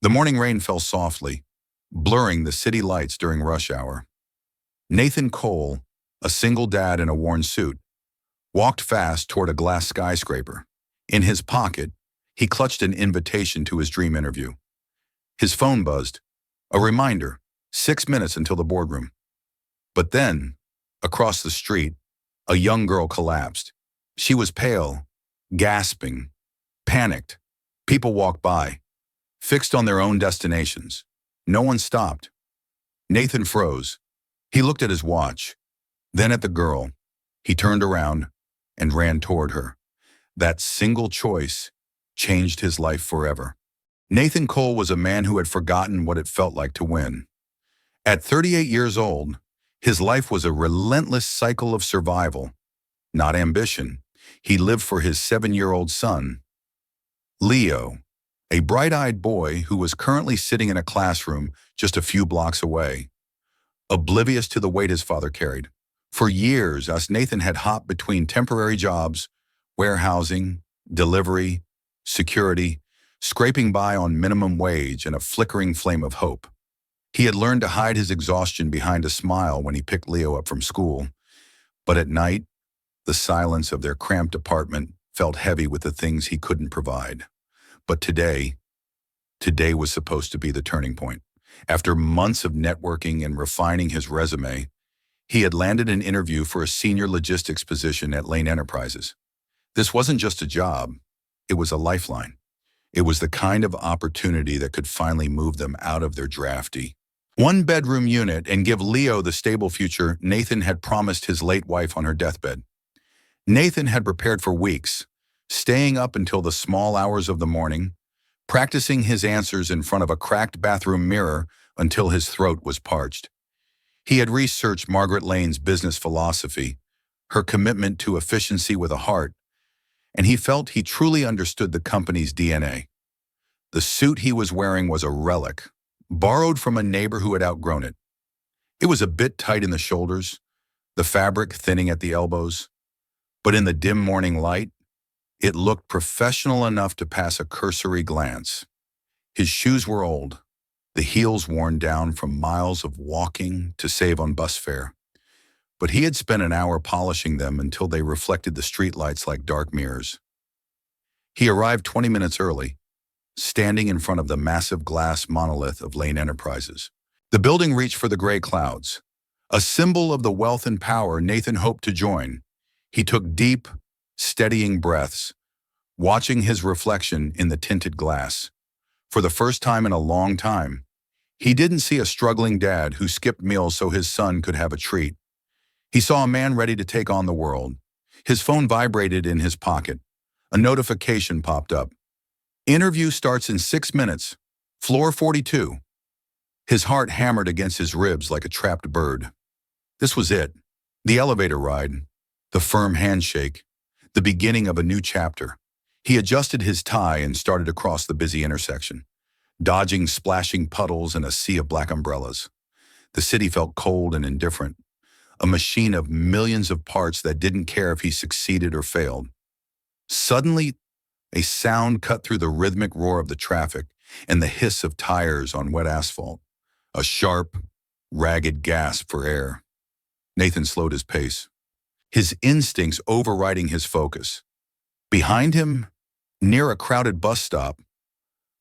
The morning rain fell softly, blurring the city lights during rush hour. Nathan Cole, a single dad in a worn suit, walked fast toward a glass skyscraper. In his pocket, he clutched an invitation to his dream interview. His phone buzzed. A reminder, 6 minutes until the boardroom. But then, across the street, a young girl collapsed. She was pale, gasping, panicked. People walked by, fixed on their own destinations. No one stopped. Nathan froze. He looked at his watch, then at the girl. He turned around and ran toward her. That single choice changed his life forever. Nathan Cole was a man who had forgotten what it felt like to win. At 38 years old, his life was a relentless cycle of survival, not ambition. He lived for his 7-year-old son, Leo, a bright-eyed boy who was currently sitting in a classroom just a few blocks away, oblivious to the weight his father carried. For years, Nathan had hopped between temporary jobs, warehousing, delivery, security, scraping by on minimum wage and a flickering flame of hope. He had learned to hide his exhaustion behind a smile when he picked Leo up from school. But at night, the silence of their cramped apartment felt heavy with the things he couldn't provide. But today was supposed to be the turning point. After months of networking and refining his resume, he had landed an interview for a senior logistics position at Lane Enterprises. This wasn't just a job, it was a lifeline. It was the kind of opportunity that could finally move them out of their drafty one-bedroom unit and give Leo the stable future Nathan had promised his late wife on her deathbed. Nathan had prepared for weeks, staying up until the small hours of the morning, practicing his answers in front of a cracked bathroom mirror until his throat was parched. He had researched Margaret Lane's business philosophy, her commitment to efficiency with a heart, and he felt he truly understood the company's DNA. The suit he was wearing was a relic, borrowed from a neighbor who had outgrown it. It was a bit tight in the shoulders, the fabric thinning at the elbows, but in the dim morning light, it looked professional enough to pass a cursory glance. His shoes were old, the heels worn down from miles of walking to save on bus fare. But he had spent an hour polishing them until they reflected the streetlights like dark mirrors. He arrived 20 minutes early, standing in front of the massive glass monolith of Lane Enterprises. The building reached for the gray clouds, a symbol of the wealth and power Nathan hoped to join. He took deep, steadying breaths, watching his reflection in the tinted glass. For the first time in a long time, he didn't see a struggling dad who skipped meals so his son could have a treat. He saw a man ready to take on the world. His phone vibrated in his pocket. A notification popped up. Interview starts in 6 minutes. Floor 42. His heart hammered against his ribs like a trapped bird. This was it. The elevator ride. The firm handshake. The beginning of a new chapter. He adjusted his tie and started across the busy intersection, dodging splashing puddles and a sea of black umbrellas. The city felt cold and indifferent, a machine of millions of parts that didn't care if he succeeded or failed. Suddenly, a sound cut through the rhythmic roar of the traffic and the hiss of tires on wet asphalt. A sharp, ragged gasp for air. Nathan slowed his pace, his instincts overriding his focus. Behind him, near a crowded bus stop,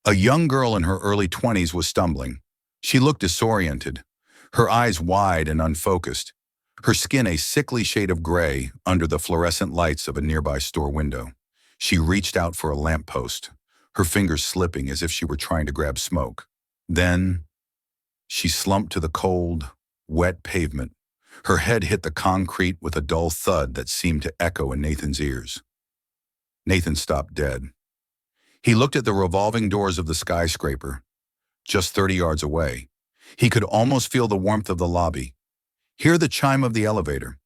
a young girl in her early 20s was stumbling. She looked disoriented, her eyes wide and unfocused, her skin a sickly shade of gray under the fluorescent lights of a nearby store window. She reached out for a lamppost, her fingers slipping as if she were trying to grab smoke. Then, she slumped to the cold, wet pavement. Her head hit the concrete with a dull thud that seemed to echo in Nathan's ears. Nathan stopped dead. He looked at the revolving doors of the skyscraper, just 30 yards away. He could almost feel the warmth of the lobby, hear the chime of the elevator.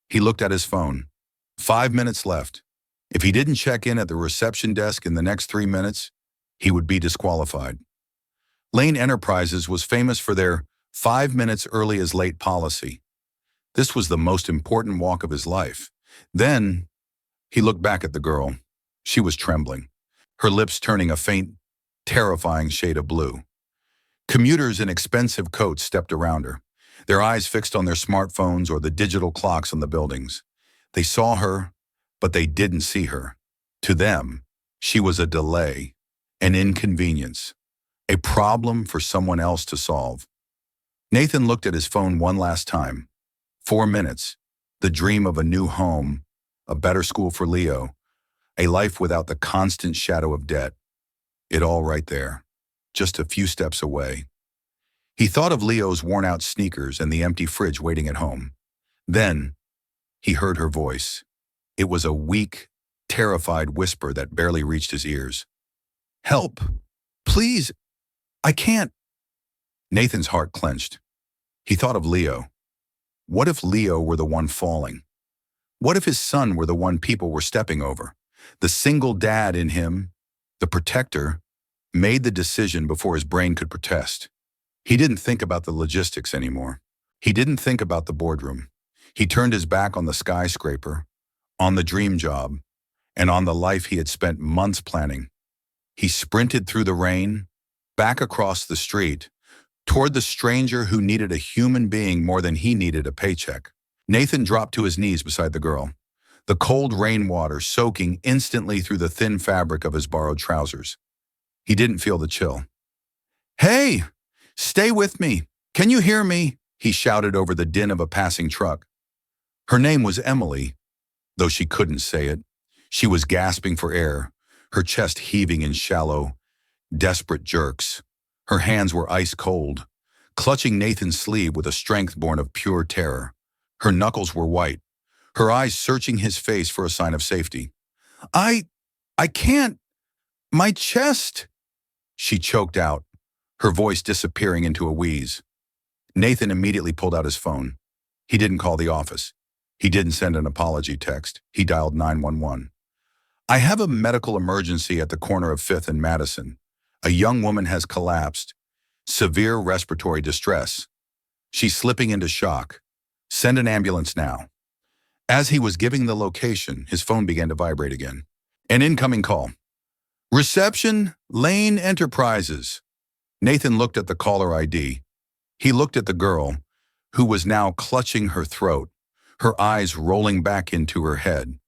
He looked at his phone. 5 minutes left. If he didn't check in at the reception desk in the next 3 minutes, he would be disqualified. Lane Enterprises was famous for their 5 minutes early is late policy. This was the most important walk of his life. Then, he looked back at the girl. She was trembling, her lips turning a faint, terrifying shade of blue. Commuters in expensive coats stepped around her, their eyes fixed on their smartphones or the digital clocks on the buildings. They saw her, but they didn't see her. To them, she was a delay, an inconvenience, a problem for someone else to solve. Nathan looked at his phone one last time. 4 minutes, the dream of a new home, a better school for Leo, a life without the constant shadow of debt. It all right there, just a few steps away. He thought of Leo's worn-out sneakers and the empty fridge waiting at home. Then, he heard her voice. It was a weak, terrified whisper that barely reached his ears. "Help! Please! I can't!" Nathan's heart clenched. He thought of Leo. What if Leo were the one falling? What if his son were the one people were stepping over? The single dad in him, the protector, made the decision before his brain could protest. He didn't think about the logistics anymore. He didn't think about the boardroom. He turned his back on the skyscraper, on the dream job, and on the life he had spent months planning. He sprinted through the rain, back across the street, toward the stranger who needed a human being more than he needed a paycheck. Nathan dropped to his knees beside the girl, the cold rainwater soaking instantly through the thin fabric of his borrowed trousers. He didn't feel the chill. "Hey! Stay with me! Can you hear me?" he shouted over the din of a passing truck. Her name was Emily, though she couldn't say it. She was gasping for air, her chest heaving in shallow, desperate jerks. Her hands were ice cold, clutching Nathan's sleeve with a strength born of pure terror. Her knuckles were white, her eyes searching his face for a sign of safety. I can't, my chest," she choked out, her voice disappearing into a wheeze. Nathan immediately pulled out his phone. He didn't call the office. He didn't send an apology text. He dialed 911. "I have a medical emergency at the corner of 5th and Madison. A young woman has collapsed. Severe respiratory distress. She's slipping into shock. Send an ambulance now." As he was giving the location, his phone began to vibrate again. An incoming call. "Reception, Lane Enterprises." Nathan looked at the caller ID. He looked at the girl, who was now clutching her throat, her eyes rolling back into her head.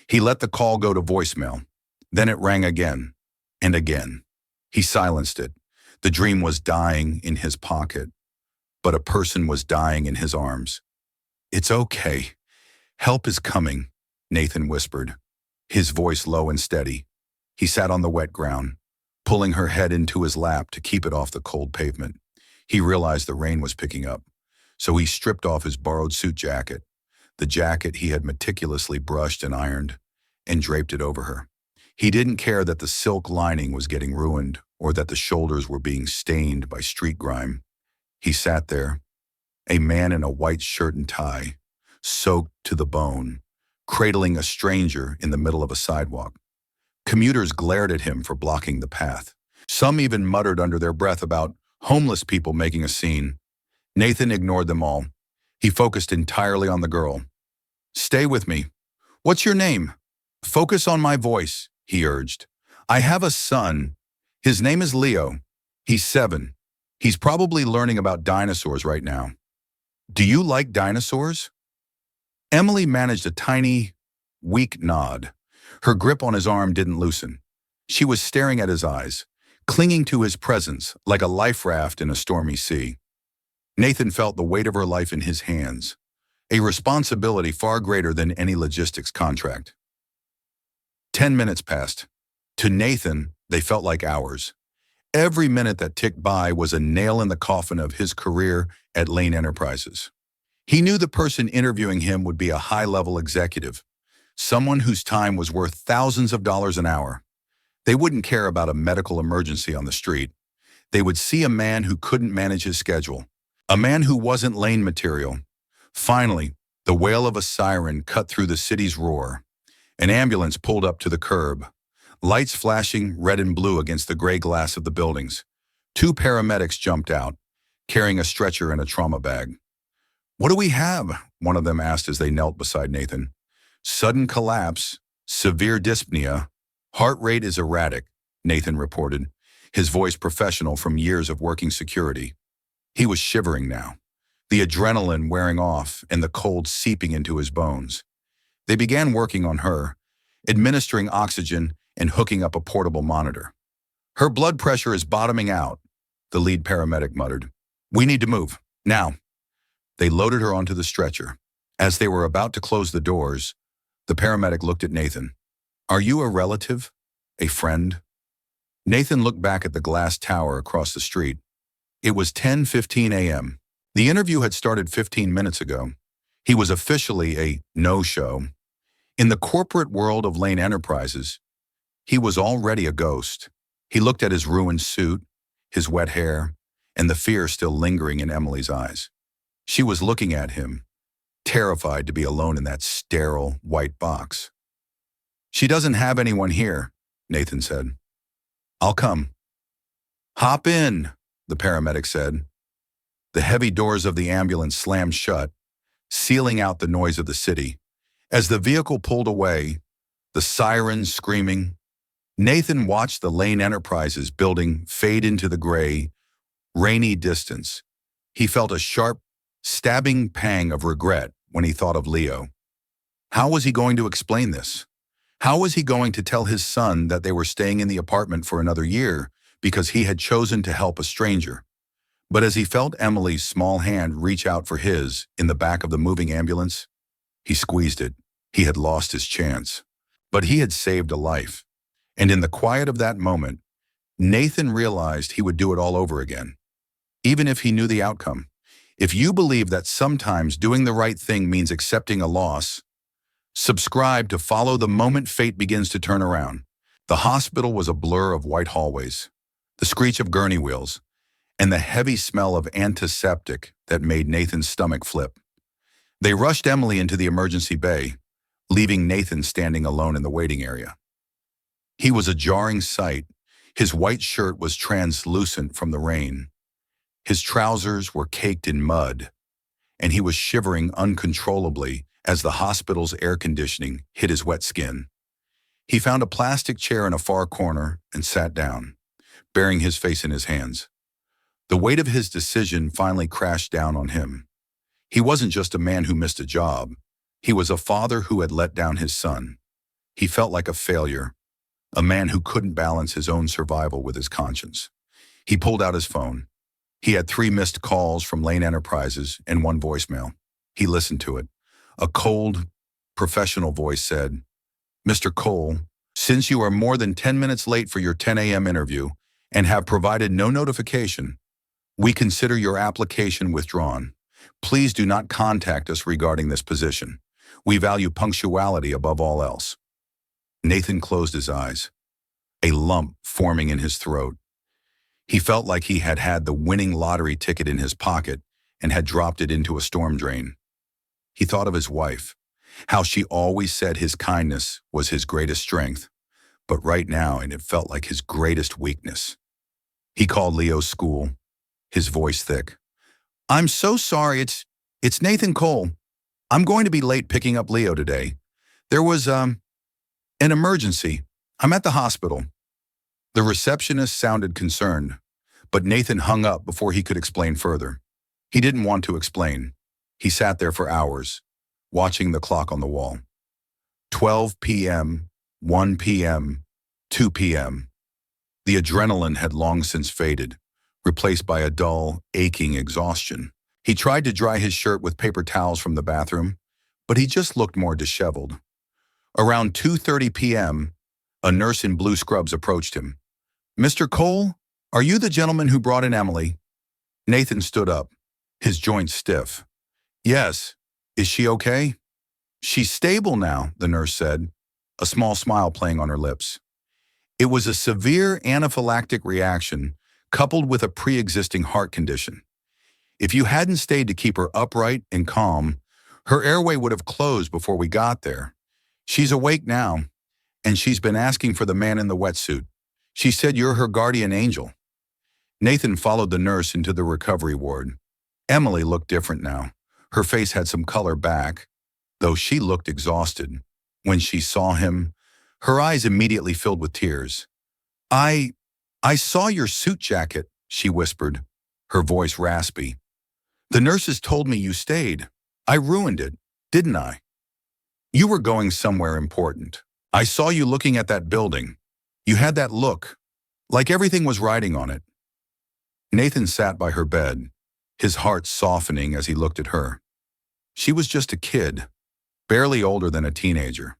He let the call go to voicemail. Then it rang again and again. He silenced it. The dream was dying in his pocket, but a person was dying in his arms. "It's okay. Help is coming," Nathan whispered, his voice low and steady. He sat on the wet ground, pulling her head into his lap to keep it off the cold pavement. He realized the rain was picking up, so he stripped off his borrowed suit jacket, the jacket he had meticulously brushed and ironed, and draped it over her. He didn't care that the silk lining was getting ruined or that the shoulders were being stained by street grime. He sat there, a man in a white shirt and tie, soaked to the bone, cradling a stranger in the middle of a sidewalk. Commuters glared at him for blocking the path. Some even muttered under their breath about homeless people making a scene. Nathan ignored them all. He focused entirely on the girl. "Stay with me. What's your name? Focus on my voice," he urged. "I have a son. His name is Leo. He's 7. He's probably learning about dinosaurs right now. Do you like dinosaurs?" Emily managed a tiny, weak nod. Her grip on his arm didn't loosen. She was staring at his eyes, clinging to his presence like a life raft in a stormy sea. Nathan felt the weight of her life in his hands, a responsibility far greater than any logistics contract. 10 minutes passed. To Nathan, they felt like hours. Every minute that ticked by was a nail in the coffin of his career at Lane Enterprises. He knew the person interviewing him would be a high-level executive, someone whose time was worth thousands of dollars an hour. They wouldn't care about a medical emergency on the street. They would see a man who couldn't manage his schedule, a man who wasn't Lane material. Finally, the wail of a siren cut through the city's roar. An ambulance pulled up to the curb, lights flashing red and blue against the gray glass of the buildings. 2 paramedics jumped out, carrying a stretcher and a trauma bag. "What do we have?" one of them asked as they knelt beside Nathan. "Sudden collapse, severe dyspnea, heart rate is erratic," Nathan reported. his voice professional from years of working security. He was shivering now, the adrenaline wearing off and the cold seeping into his bones. They began working on her, administering oxygen and hooking up a portable monitor. "Her blood pressure is bottoming out," the lead paramedic muttered. "We need to move, now." They loaded her onto the stretcher. As they were about to close the doors, the paramedic looked at Nathan. "Are you a relative? A friend?" Nathan looked back at the glass tower across the street. It was 10:15 a.m. The interview had started 15 minutes ago. He was officially a no-show. In the corporate world of Lane Enterprises, he was already a ghost. He looked at his ruined suit, his wet hair, and the fear still lingering in Emily's eyes. She was looking at him, terrified to be alone in that sterile, white box. "She doesn't have anyone here," Nathan said. "I'll come." "Hop in," the paramedic said. The heavy doors of the ambulance slammed shut, sealing out the noise of the city. As the vehicle pulled away, the sirens screaming, Nathan watched the Lane Enterprises building fade into the gray, rainy distance. He felt a sharp, stabbing pang of regret when he thought of Leo. How was he going to explain this? How was he going to tell his son that they were staying in the apartment for another year because he had chosen to help a stranger? But as he felt Emily's small hand reach out for his in the back of the moving ambulance, he squeezed it. He had lost his chance. But he had saved a life. And in the quiet of that moment, Nathan realized he would do it all over again, even if he knew the outcome. If you believe that sometimes doing the right thing means accepting a loss, subscribe to follow the moment fate begins to turn around. The hospital was a blur of white hallways, the screech of gurney wheels, and the heavy smell of antiseptic that made Nathan's stomach flip. They rushed Emily into the emergency bay, leaving Nathan standing alone in the waiting area. He was a jarring sight. His white shirt was translucent from the rain. His trousers were caked in mud, and he was shivering uncontrollably as the hospital's air conditioning hit his wet skin. He found a plastic chair in a far corner and sat down, burying his face in his hands. The weight of his decision finally crashed down on him. He wasn't just a man who missed a job. He was a father who had let down his son. He felt like a failure, a man who couldn't balance his own survival with his conscience. He pulled out his phone. He had 3 missed calls from Lane Enterprises and 1 voicemail. He listened to it. A cold, professional voice said, "Mr. Cole, since you are more than 10 minutes late for your 10 a.m. interview and have provided no notification, we consider your application withdrawn. Please do not contact us regarding this position. We value punctuality above all else." Nathan closed his eyes, a lump forming in his throat. He felt like he had had the winning lottery ticket in his pocket and had dropped it into a storm drain. He thought of his wife, how she always said his kindness was his greatest strength, but right now it felt like his greatest weakness. He called Leo's school, his voice thick. "I'm so sorry, it's Nathan Cole. I'm going to be late picking up Leo today. There was, an emergency. I'm at the hospital." The receptionist sounded concerned, but Nathan hung up before he could explain further. He didn't want to explain. He sat there for hours, watching the clock on the wall. 12 p.m., 1 p.m., 2 p.m. The adrenaline had long since faded, replaced by a dull, aching exhaustion. He tried to dry his shirt with paper towels from the bathroom, but he just looked more disheveled. Around 2:30 p.m., a nurse in blue scrubs approached him. "Mr. Cole, are you the gentleman who brought in Emily?" Nathan stood up, his joints stiff. "Yes. Is she okay?" "She's stable now," the nurse said, a small smile playing on her lips. It was a severe anaphylactic reaction coupled with a pre-existing heart condition. If you hadn't stayed to keep her upright and calm, her airway would have closed before we got there. She's awake now, and she's been asking for the man in the wetsuit. She said you're her guardian angel. Nathan followed the nurse into the recovery ward. Emily looked different now. Her face had some color back, though she looked exhausted. When she saw him, her eyes immediately filled with tears. I I saw your suit jacket, she whispered, her voice raspy. The nurses told me you stayed. I ruined it, didn't I? You were going somewhere important. I saw you looking at that building. You had that look, like everything was riding on it. Nathan sat by her bed, his heart softening as he looked at her. She was just a kid, barely older than a teenager.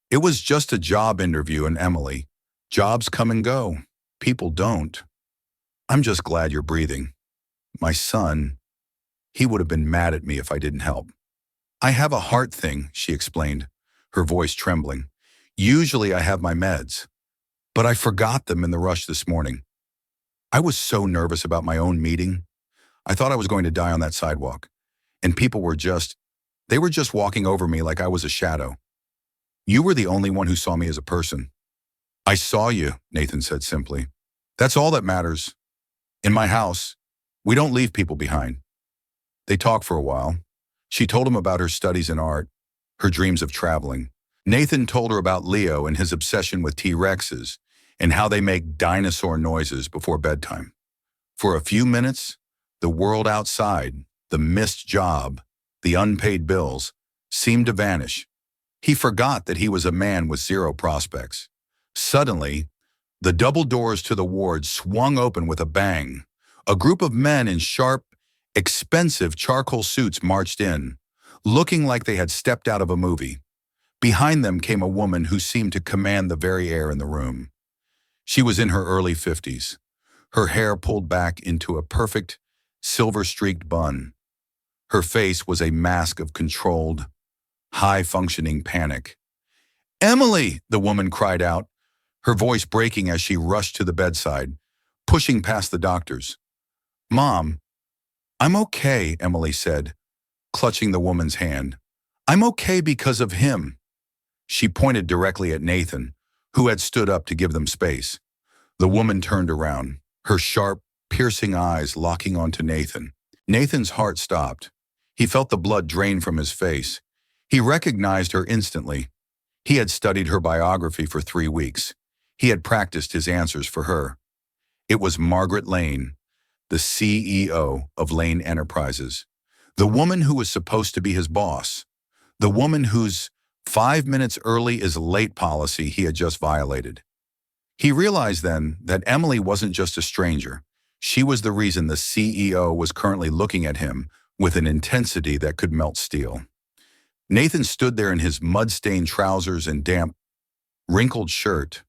It was just a job interview, and Emily, jobs come and go. People don't. I'm just glad you're breathing. My son, he would have been mad at me if I didn't help. I have a heart thing, she explained, her voice trembling. Usually I have my meds, but I forgot them in the rush this morning. I was so nervous about my own meeting. I thought I was going to die on that sidewalk, and people were just walking over me like I was a shadow. You were the only one who saw me as a person. I saw you, Nathan said simply. That's all that matters. In my house, we don't leave people behind. They talked for a while. She told him about her studies in art, her dreams of traveling. Nathan told her about Leo and his obsession with T-Rexes and how they make dinosaur noises before bedtime. For a few minutes, the world outside, the missed job, the unpaid bills, seemed to vanish. He forgot that he was a man with zero prospects. Suddenly, the double doors to the ward swung open with a bang. A group of men in sharp, expensive charcoal suits marched in, looking like they had stepped out of a movie. Behind them came a woman who seemed to command the very air in the room. She was in her early 50s, her hair pulled back into a perfect, silver-streaked bun. Her face was a mask of controlled, high-functioning panic. "Emily!" the woman cried out, her voice breaking as she rushed to the bedside, pushing past the doctors. "Mom, I'm okay," Emily said, clutching the woman's hand. "I'm okay because of him." She pointed directly at Nathan, who had stood up to give them space. The woman turned around, her sharp, piercing eyes locking onto Nathan. Nathan's heart stopped. He felt the blood drain from his face. He recognized her instantly. He had studied her biography for 3 weeks. He had practiced his answers for her. It was Margaret Lane, the CEO of Lane Enterprises, the woman who was supposed to be his boss, the woman whose 5 minutes early is late policy he had just violated. He realized then that Emily wasn't just a stranger. She was the reason the CEO was currently looking at him with an intensity that could melt steel. Nathan stood there in his mud-stained trousers and damp, wrinkled shirt,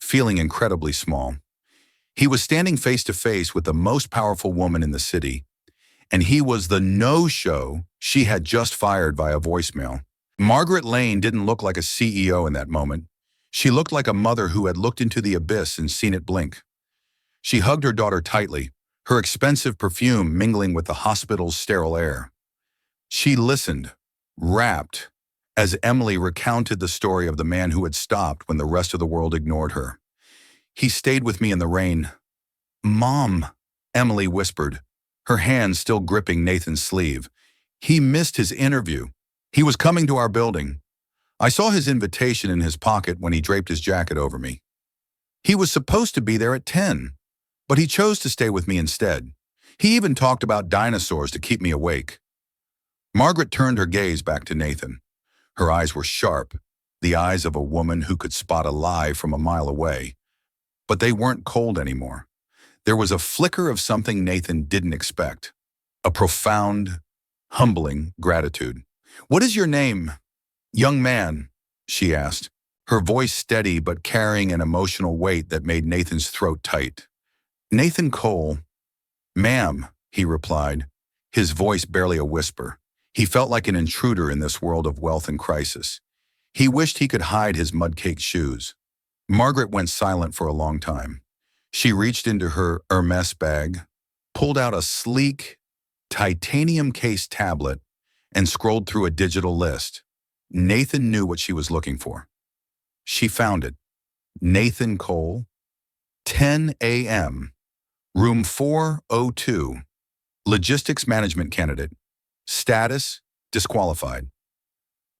feeling incredibly small. He was standing face to face with the most powerful woman in the city, and he was the no-show she had just fired via voicemail. Margaret Lane didn't look like a CEO in that moment. She looked like a mother who had looked into the abyss and seen it blink. She hugged her daughter tightly, her expensive perfume mingling with the hospital's sterile air. She listened, rapt, as Emily recounted the story of the man who had stopped when the rest of the world ignored her. "He stayed with me in the rain." "Mom," Emily whispered, her hand still gripping Nathan's sleeve. "He missed his interview. He was coming to our building. I saw his invitation in his pocket when he draped his jacket over me. He was supposed to be there at 10, but he chose to stay with me instead. He even talked about dinosaurs to keep me awake." Margaret turned her gaze back to Nathan. Her eyes were sharp, the eyes of a woman who could spot a lie from a mile away. But they weren't cold anymore. There was a flicker of something Nathan didn't expect. A profound, humbling gratitude. "What is your name, young man?" she asked, her voice steady but carrying an emotional weight that made Nathan's throat tight. "Nathan Cole." "Ma'am," he replied, his voice barely a whisper. He felt like an intruder in this world of wealth and crisis. He wished he could hide his mud-caked shoes. Margaret went silent for a long time. She reached into her Hermes bag, pulled out a sleek, titanium-cased tablet, and scrolled through a digital list. Nathan knew what she was looking for. She found it. Nathan Cole, 10 a.m., room 402, logistics management candidate. Status, disqualified.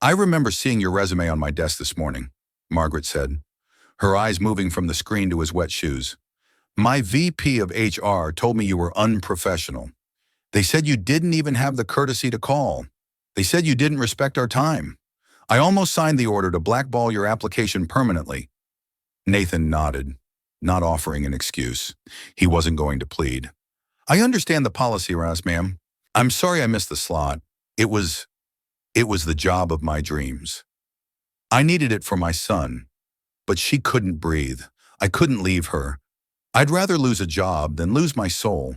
"I remember seeing your resume on my desk this morning," Margaret said, her eyes moving from the screen to his wet shoes. My VP of HR told me you were unprofessional. They said you didn't even have the courtesy to call. They said you didn't respect our time. I almost signed the order to blackball your application permanently." Nathan nodded, not offering an excuse. He wasn't going to plead. "I understand the policy, Ras, ma'am. I'm sorry I missed the slot. It was the job of my dreams. I needed it for my son, but she couldn't breathe. I couldn't leave her. I'd rather lose a job than lose my soul."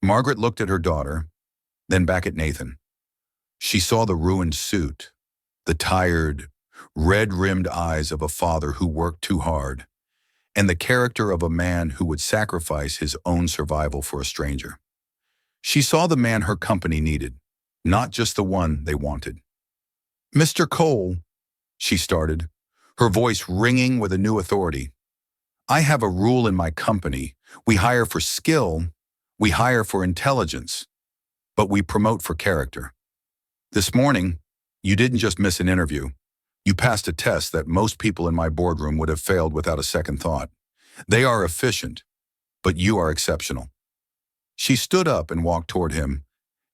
Margaret looked at her daughter, then back at Nathan. She saw the ruined suit, the tired, red-rimmed eyes of a father who worked too hard, and the character of a man who would sacrifice his own survival for a stranger. She saw the man her company needed, not just the one they wanted. "Mr. Cole," she started, her voice ringing with a new authority. "I have a rule in my company. We hire for skill, we hire for intelligence, but we promote for character. This morning, you didn't just miss an interview. You passed a test that most people in my boardroom would have failed without a second thought. They are efficient, but you are exceptional." She stood up and walked toward him,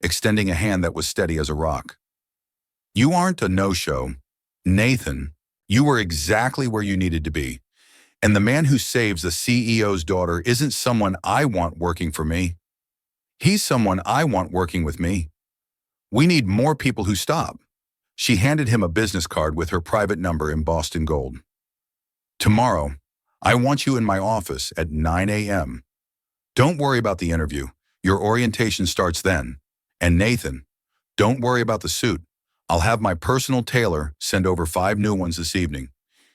extending a hand that was steady as a rock. "You aren't a no-show. Nathan, you were exactly where you needed to be. And the man who saves the CEO's daughter isn't someone I want working for me. He's someone I want working with me. We need more people who stop." She handed him a business card with her private number embossed in gold. "Tomorrow, I want you in my office at 9 a.m. Don't worry about the interview. Your orientation starts then. And Nathan, don't worry about the suit. I'll have my personal tailor send over 5 new ones this evening.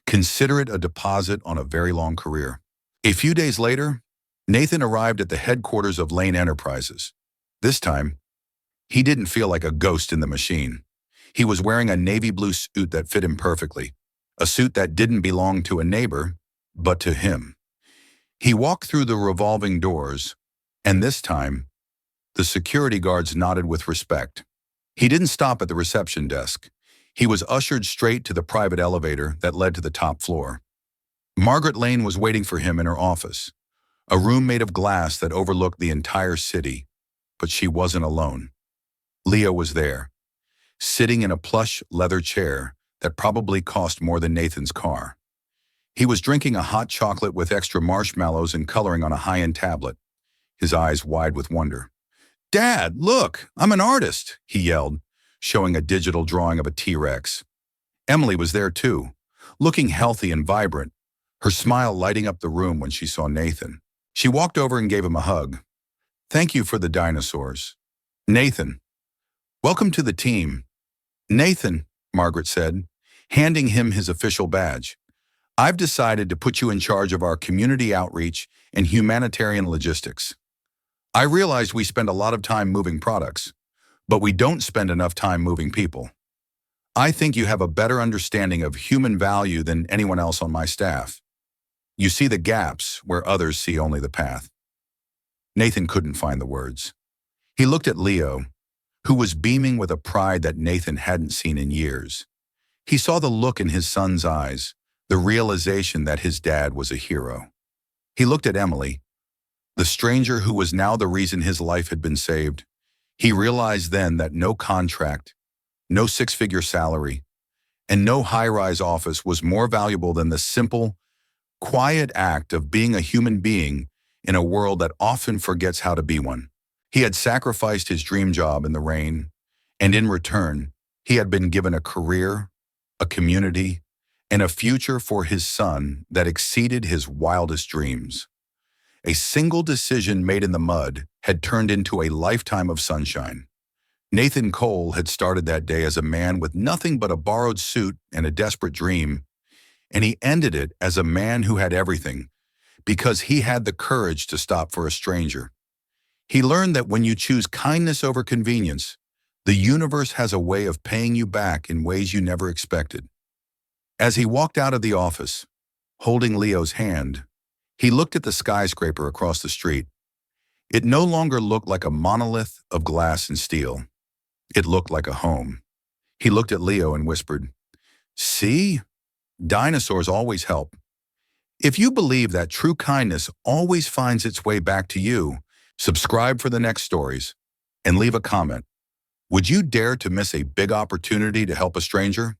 Consider it a deposit on a very long career." A few days later, Nathan arrived at the headquarters of Lane Enterprises. This time, he didn't feel like a ghost in the machine. He was wearing a navy blue suit that fit him perfectly, a suit that didn't belong to a neighbor, but to him. He walked through the revolving doors, and this time, the security guards nodded with respect. He didn't stop at the reception desk. He was ushered straight to the private elevator that led to the top floor. Margaret Lane was waiting for him in her office, a room made of glass that overlooked the entire city, but she wasn't alone. Leo was there, sitting in a plush leather chair that probably cost more than Nathan's car. He was drinking a hot chocolate with extra marshmallows and coloring on a high-end tablet, his eyes wide with wonder. "Dad, look, I'm an artist," he yelled, showing a digital drawing of a T-Rex. Emily was there too, looking healthy and vibrant, her smile lighting up the room when she saw Nathan. She walked over and gave him a hug. "Thank you for the dinosaurs." "Nathan, welcome to the team." "Nathan," Margaret said, handing him his official badge, "I've decided to put you in charge of our community outreach and humanitarian logistics. I realized we spend a lot of time moving products, but we don't spend enough time moving people. I think you have a better understanding of human value than anyone else on my staff. You see the gaps where others see only the path." Nathan couldn't find the words. He looked at Leo, who was beaming with a pride that Nathan hadn't seen in years. He saw the look in his son's eyes, the realization that his dad was a hero. He looked at Emily, the stranger who was now the reason his life had been saved. He realized then that no contract, no 6-figure salary, and no high-rise office was more valuable than the simple, quiet act of being a human being in a world that often forgets how to be one. He had sacrificed his dream job in the rain, and in return, he had been given a career, a community, and a future for his son that exceeded his wildest dreams. A single decision made in the mud had turned into a lifetime of sunshine. Nathan Cole had started that day as a man with nothing but a borrowed suit and a desperate dream, and he ended it as a man who had everything, because he had the courage to stop for a stranger. He learned that when you choose kindness over convenience, the universe has a way of paying you back in ways you never expected. As he walked out of the office, holding Leo's hand, he looked at the skyscraper across the street. It no longer looked like a monolith of glass and steel. It looked like a home. He looked at Leo and whispered, "See? Dinosaurs always help." If you believe that true kindness always finds its way back to you, subscribe for the next stories and leave a comment. Would you dare to miss a big opportunity to help a stranger?